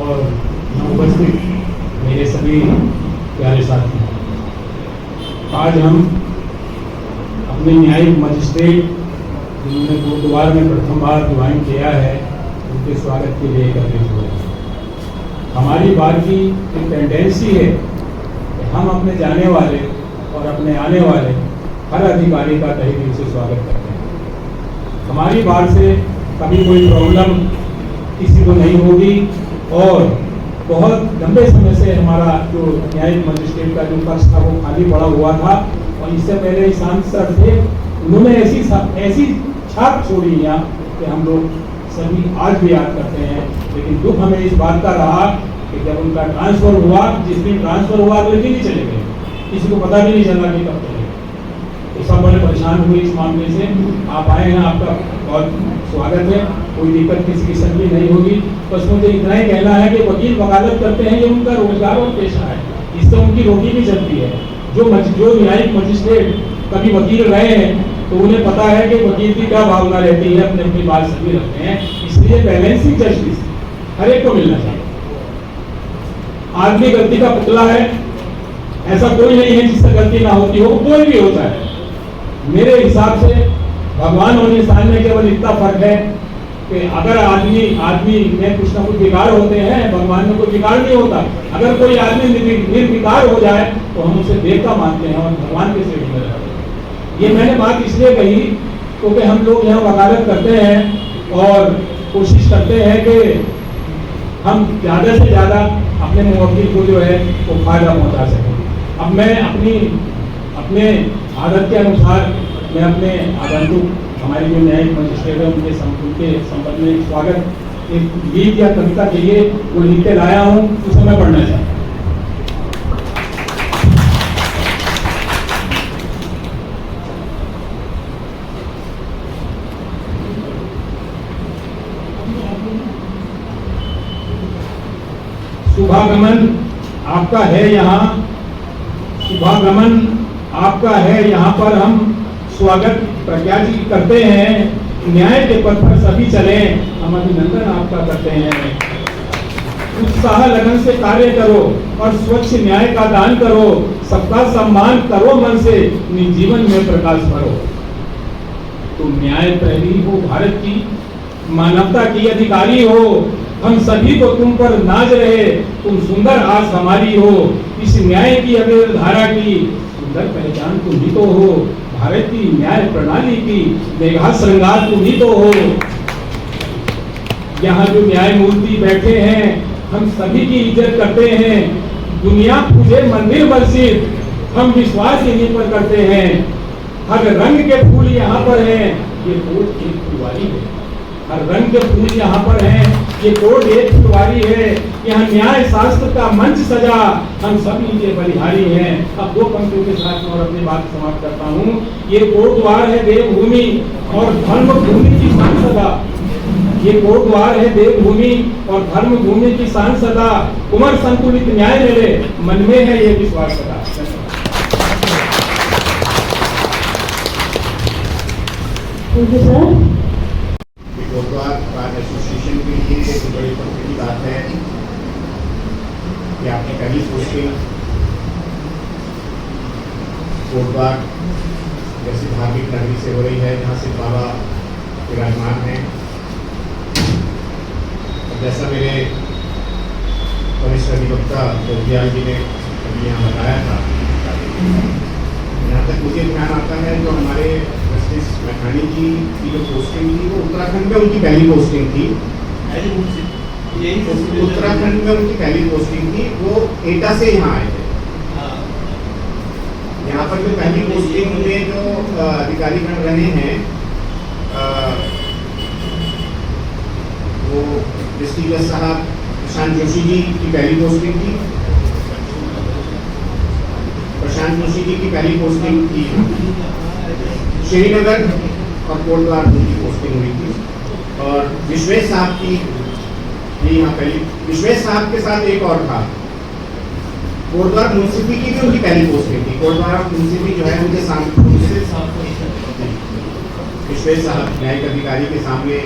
और यहाँ उपस्थित मेरे सभी प्यारे साथी, आज हम अपने न्यायिक मजिस्ट्रेट जिन्होंने गुरुद्वार में प्रथम बार ज्वाइन किया है उनके स्वागत के लिए एकत्रित हुए हैं। हमारी बात की एक टेंडेंसी है कि हम अपने जाने वाले और अपने आने वाले हर अधिकारी का तहे दिल से स्वागत करते हैं। हमारी बात से कभी कोई प्रॉब्लम किसी को नहीं होगी और बहुत लंबे समय से हमारा जो न्यायिक मजिस्ट्रेट का जो कक्ष था वो खाली पड़ा हुआ था और इससे पहले सांसद थे, उन्होंने ऐसी छाप छोड़ी यहाँ कि हम लोग सभी आज भी याद करते हैं। लेकिन दुख हमें इस बात का रहा कि जब उनका ट्रांसफर हुआ, जिस दिन ट्रांसफर हुआ अगले दिन ही चले गए, किसी को पता भी नहीं चला कि कब चले गए। तो सब बड़े परेशान हुए इस मामले से। आप आए हैं, आपका बहुत स्वागत है, कोई दिक्कत किसी किस्म की नहीं होगी। बस मुझे इतना ही कहना है कि वकील वकालत करते हैं, ये उनका रोजगार और पेशा है, इससे उनकी रोटी भी चलती है। जो न्यायिक मजिस्ट्रेट कभी वकील रहे हैं तो उन्हें पता है कि वकील की क्या भावना रहती है, अपने अपनी बात सभी रखते हैं। इसलिए बैलेंसिंग जस्टिस हर एक को मिलना चाहिए। आदमी गलती का पुतला है, ऐसा कोई नहीं है जिससे गलती ना होती हो, कोई भी होता है। मेरे हिसाब से भगवान और इंसान में केवल इतना फर्क है कि अगर आदमी में कुछ ना कुछ विकार होते हैं, भगवान में कोई विकार नहीं होता। अगर कोई आदमी निर्विकार हो जाए तो हम उसे देवता मानते हैं और भगवान के श्रेणी में रहते हैं। ये मैंने बात इसलिए कही क्योंकि हम लोग यहाँ वकालत करते हैं और कोशिश करते हैं कि हम ज़्यादा से ज़्यादा अपने मुवक्किल को जो है वो फायदा पहुँचा सकें। अब मैं अपने आदत के अनुसार मैं अपने आगंतुक हमारे जो न्यायिक मजिस्ट्रेट है उनके संबंध में स्वागत एक गीत या कविता के लिए वो लिख के लाया हूँ, उसे मैं पढ़ना चाहता हूँ। शुभागमन आपका है यहाँ, शुभागमन आपका है यहाँ पर हम स्वागत प्रज्ञा जी करते हैं। न्याय के पथ पर सभी चले, हम अभिनंदन आपका करते हैं। उत्साह लगन से कार्य करो और स्वच्छ न्याय का दान करो, सबका सम्मान करो मन से, निज जीवन में प्रकाश भरो। तुम न्याय प्रहरी हो भारत की, मानवता की अधिकारी हो, हम सभी को तुम पर नाज रहे, तुम सुंदर आस हमारी हो। इस न्याय की अविरल धारा की सुंदर पहचान तुम ही तो हो, भारत की न्याय प्रणाली की मेघा श्रृंगार तुम ही तो हो। यहाँ जो न्यायमूर्ति बैठे हैं हम सभी की इज्जत करते हैं, दुनिया पूजे मंदिर मस्जिद हम विश्वास इन्हीं पर करते हैं। हर रंग के फूल यहाँ पर हैं, ये कोर्ट एक फुलवारी है। हर रंग के फूल यहाँ पर हैं, ये कोर्ट एक फुलवारी है। यहाँ न्याय शास्त्र का मंच सजा, हम सब इनके बलिहारी हैं। अब दो पंक्तियों के साथ और अपनी बात समाप्त करता हूँ। ये कोर्ट द्वार है देवभूमि और धर्म भूमि की सांसदा, ये कोर्ट द्वार है देवभूमि और धर्म भूमि की सांसदा। कुमार संतुलित न्याय मिले, मन में है ये विश्वास सदा। कोटद्वार बार एसोसिएशन के लिए एक बड़ी फख्र की बात है कि आपकी पहली पोस्टिंग कोटद्वार जैसी धार्मिक नगरी से हो रही है जहाँ से बाबा विराजमान हैं। जैसा मेरे वरिष्ठ अधिवक्ता दयाल जी ने अभी यहाँ बताया था, यहाँ तक मुझे ध्यान आता है जो हमारे जस्टिस मैखानी जी की जो पोस्टिंग थी वो उत्तराखंड में उनकी पहली पोस्टिंग थी। उत्तराखंड में उनकी पहली पोस्टिंग थी, वो एटा से यहाँ आए थे। यहाँ पर जो पहली पोस्टिंग में जो अधिकारी बन रहे हैं वो डिस्ट्रिक्ट जज साहब प्रशांत जोशी जी की पहली पोस्टिंग थी। प्रशांत जोशी जी की पहली पोस्टिंग थी श्रीनगर और कोटद्वार की पोस्टिंग हुई थी। और विश्वेश साहब की भी यहाँ पहली, विश्वेश साहब के साथ एक और था, कोटद्वार मुंसिफी की भी उनकी पहली पोस्टिंग थी। कोटद्वार मुंसिफी जो है उनके सामने विश्वेश साहब न्यायिक अधिकारी के सामने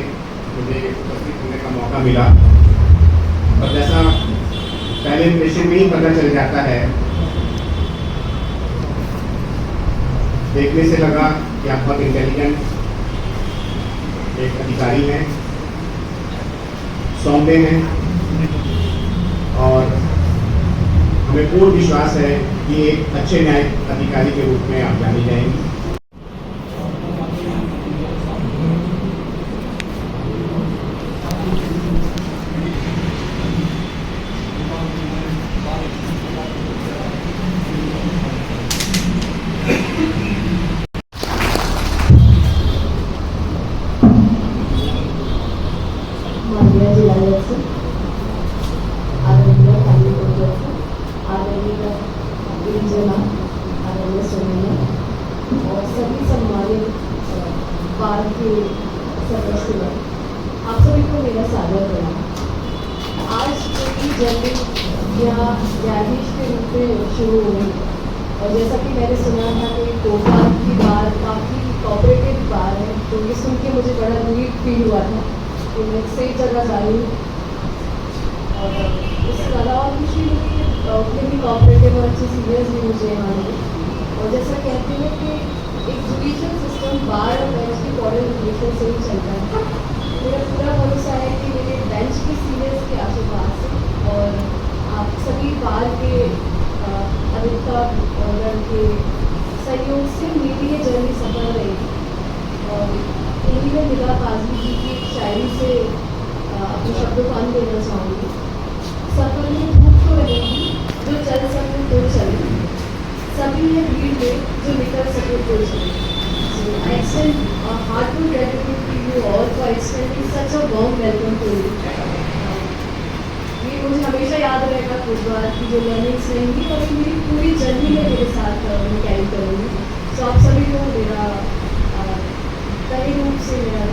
मुझे उपस्थित होने का मौका मिला। और जैसा पहले इंप्रेशन में ही पता चल जाता है, देखने से लगा कि आप बहुत इंटेलिजेंट एक अधिकारी हैं, सौम्य हैं, और हमें पूर्ण विश्वास है कि एक अच्छे न्यायिक अधिकारी के रूप में आप जानी जाएंगी। माननीय जिलाध्यक्ष, आदरणीय खाली अध्यक्ष, आदरणीय इंजना, आदरणीय सोनिया और सभी सम्मानित बार के सदस्य, आप सभी को मेरा सादर प्रणाम। आज पूरी जर्नी या न्यायाधीश के रूप में शुरू हुई, और जैसा कि मैंने सुना था कि कोर्ट की बार काफ़ी कॉपरेटिव बार है, तो ये सुन के मुझे बड़ा रिलीफ फील हुआ था कि मैं सही जगह जा रही हूँ। और इसके अलावा खुशी हुई कि उतने भी कॉपरेटिव और अच्छे सीनियर्स भी मुझे यहाँ मिले। और जैसा कहते हैं कि एक जुडिशियल सिस्टम बार और बेंच के मॉडल रिलेशन से ही चलता है। मेरा पूरा भरोसा है कि मेरे बेंच के सीनियर्स के आशीर्वाद से और आप सभी बार के अधिकतर गण के सहयोग से मेरी ये जर्नी सफल रहेगी। और इन्हीं में निदा काजी जी की एक शायरी से अपने शब्दों को अंत देना चाहूँगी। सफर में धूप तो रहेगी, जो चल सके तो चले, सभी है भीड़ में, जो निकल सके तो चले। So I extend a heartfelt gratitude to you all for extending such a warm welcome to me. ये मुझे हमेशा याद रहेगा गुरुद्वार की जो लर्निंग्स रहेंगी और ये मेरी पूरी जर्नी में मेरे साथ मैं कैरी करूँगी। तो आप सभी को मेरा तहे रूप से मेरा